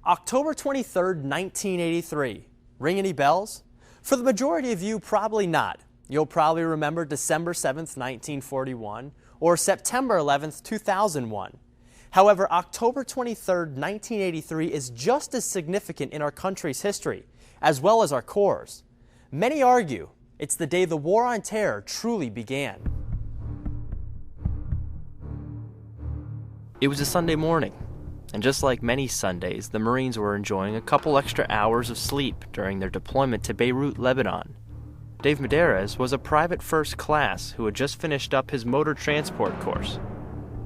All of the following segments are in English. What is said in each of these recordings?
October 23rd, 1983. Ring any bells? For the majority of you, probably not. You'll probably remember December 7th, 1941, or September 11th, 2001. However, October 23rd, 1983 is just as significant in our country's history, as well as our Corps'. Many argue it's the day the War on Terror truly began. It was a Sunday morning, and just like many Sundays, the Marines were enjoying a couple extra hours of sleep during their deployment to Beirut, Lebanon. Dave Medeiros was a private first class who had just finished up his motor transport course.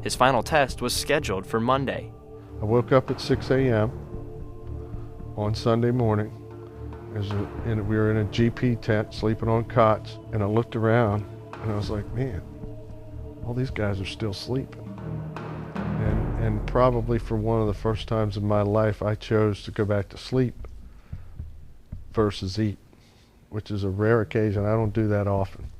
His final test was scheduled for Monday. I woke up at 6 a.m. on Sunday morning. We were in a GP tent, sleeping on cots, and I looked around, and I was like, man, all these guys are still sleeping. And probably for one of the first times in my life, I chose to go back to sleep versus eat, which is a rare occasion. I don't do that often.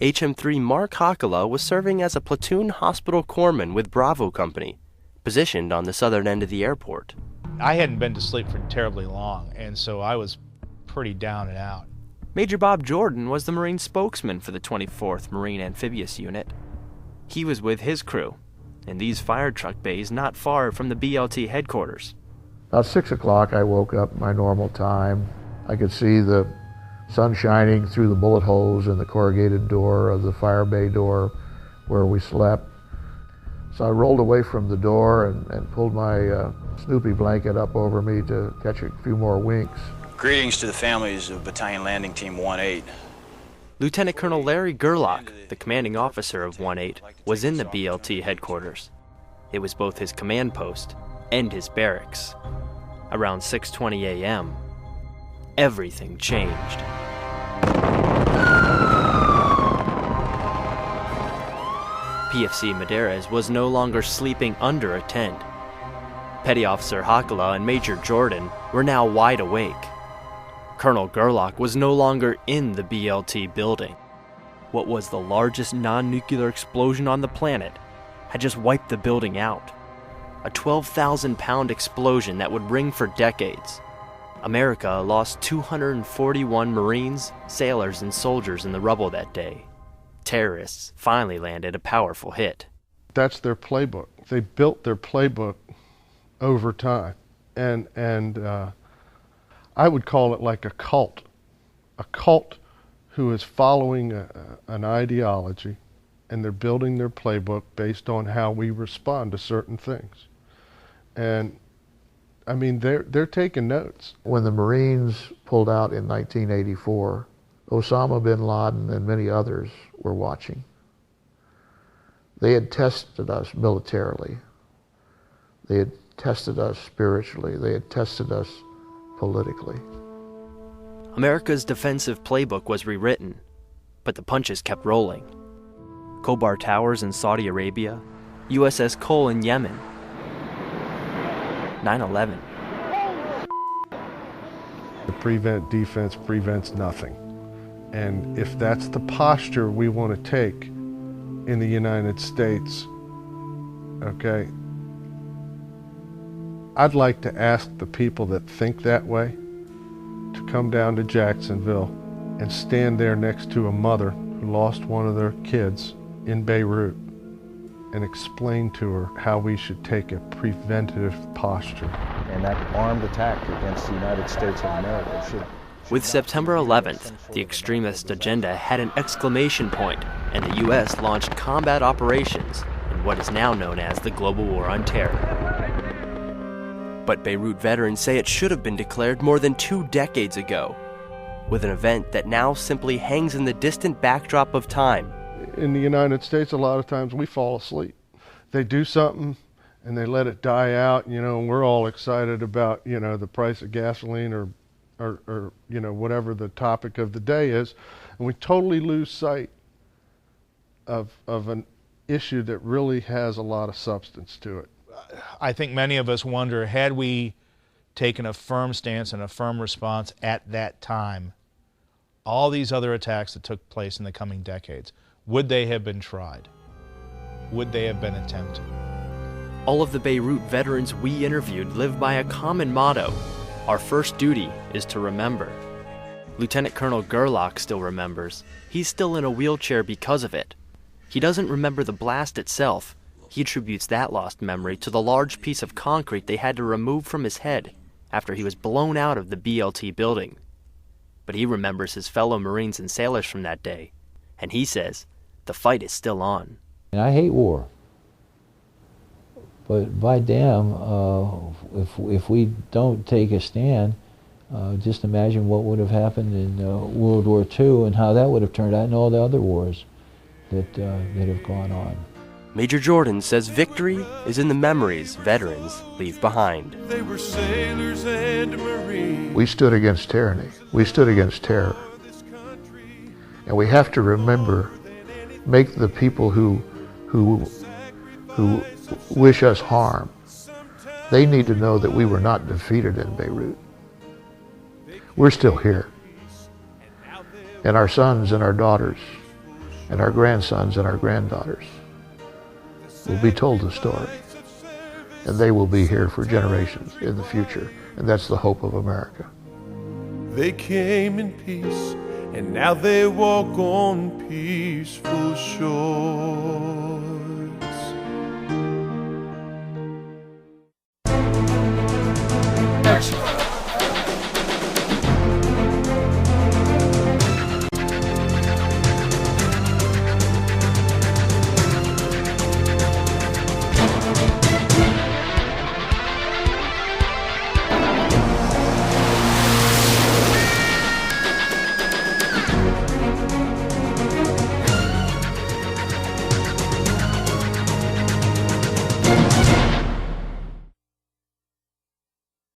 HM3 Mark Hakala was serving as a platoon hospital corpsman with Bravo Company, positioned on the southern end of the airport. I hadn't been to sleep for terribly long, and so I was pretty down and out. Major Bob Jordan was the Marine spokesman for the 24th Marine Amphibious Unit. He was with his crew in these fire truck bays not far from the BLT headquarters. About 6 o'clock, I woke up my normal time. I could see the sun shining through the bullet holes in the corrugated door of the fire bay door where we slept. So I rolled away from the door and pulled my Snoopy blanket up over me to catch a few more winks. Greetings to the families of Battalion Landing Team 1-8. Lieutenant Colonel Larry Gerlach, the commanding officer of 1-8, was in the BLT headquarters. It was both his command post and his barracks. Around 6:20 a.m., everything changed. PFC Medeiros was no longer sleeping under a tent. Petty Officer Hakala and Major Jordan were now wide awake. Colonel Gerlach was no longer in the BLT building. What was the largest non-nuclear explosion on the planet had just wiped the building out. A 12,000-pound explosion that would ring for decades. America lost 241 Marines, sailors, and soldiers in the rubble that day. Terrorists finally landed a powerful hit. That's their playbook. They built their playbook over time. And I would call it like a cult who is following an ideology, and they're building their playbook based on how we respond to certain things. And I mean, they're taking notes. When the Marines pulled out in 1984, Osama bin Laden and many others were watching. They had tested us militarily. They had tested us spiritually. They had tested us politically. America's defensive playbook was rewritten, but the punches kept rolling. Khobar Towers in Saudi Arabia, USS Cole in Yemen, 9/11. The prevent defense prevents nothing. And if that's the posture we want to take in the United States, okay, I'd like to ask the people that think that way to come down to Jacksonville and stand there next to a mother who lost one of their kids in Beirut and explain to her how we should take a preventative posture. And that armed attack against the United States of America should With September 11th, the extremist agenda had an exclamation point, and the U.S. launched combat operations in what is now known as the Global War on Terror. But Beirut veterans say it should have been declared more than 2 decades ago, with an event that now simply hangs in the distant backdrop of time. In the United States, a lot of times we fall asleep. They do something and they let it die out, and we're all excited about, the price of gasoline or whatever the topic of the day is, and we totally lose sight of an issue that really has a lot of substance to it. I think many of us wonder, had we taken a firm stance and a firm response at that time, all these other attacks that took place in the coming decades, would they have been tried? Would they have been attempted? All of the Beirut veterans we interviewed live by a common motto: our first duty is to remember. Lieutenant Colonel Gerlach still remembers. He's still in a wheelchair because of it. He doesn't remember the blast itself. He attributes that lost memory to the large piece of concrete they had to remove from his head after he was blown out of the BLT building. But he remembers his fellow Marines and sailors from that day, and he says the fight is still on. And I hate war, but by damn, if we don't take a stand, just imagine what would have happened in World War II and how that would have turned out in all the other wars that have gone on. Major Jordan says victory is in the memories veterans leave behind. They were sailors and Marines. We stood against tyranny. We stood against terror. And we have to remember, make the people who wish us harm, they need to know that we were not defeated in Beirut. We're still here. And our sons and our daughters and our grandsons and our granddaughters will be told the story. And they will be here for generations in the future. And that's the hope of America. They came in peace, and now they walk on peaceful shore.